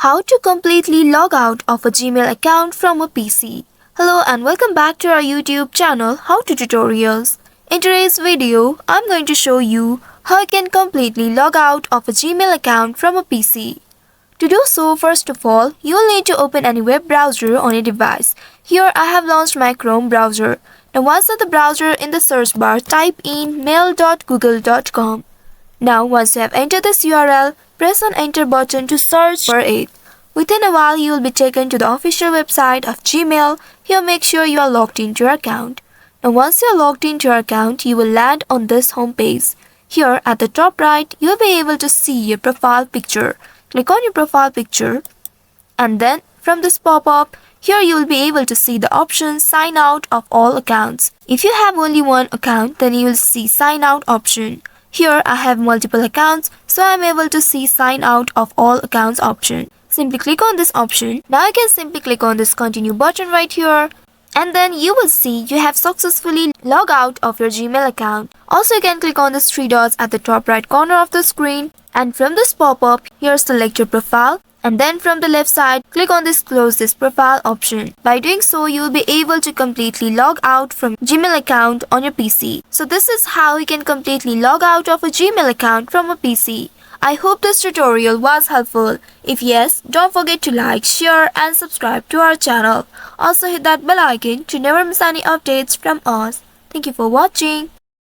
How to completely log out of a Gmail account from a PC. Hello and welcome back to our YouTube channel How to Tutorials. In today's video, I'm going to show you how you can completely log out of a Gmail account from a PC. To do so, first of all, you'll need to open any web browser on your device. Here I have launched my Chrome browser. Now once at the browser, in the search bar, type in mail.google.com. Now once you have entered this URL, press on enter button to search for it. Within a while, you will be taken to the official website of Gmail. Here make sure you are logged into your account. Now once you are logged into your account, you will land on this home page. Here at the top right, you will be able to see your profile picture. Click on your profile picture and then from this pop-up, here you will be able to see the option sign out of all accounts. If you have only one account, then you will see sign out option. Here I have multiple accounts, so I am able to see sign out of all accounts option. Simply click on this option. Now you can simply click on this continue button right here. And then you will see you have successfully logged out of your Gmail account. Also you can click on these three dots at the top right corner of the screen. And from this pop-up, here select your profile. And then from the left side, click on this close this profile option. By doing so, you will be able to completely log out from Gmail account on your PC. So this is how you can completely log out of a Gmail account from a PC. I hope this tutorial was helpful. If yes, don't forget to like, share and subscribe to our channel. Also hit that bell icon to never miss any updates from us. Thank you for watching.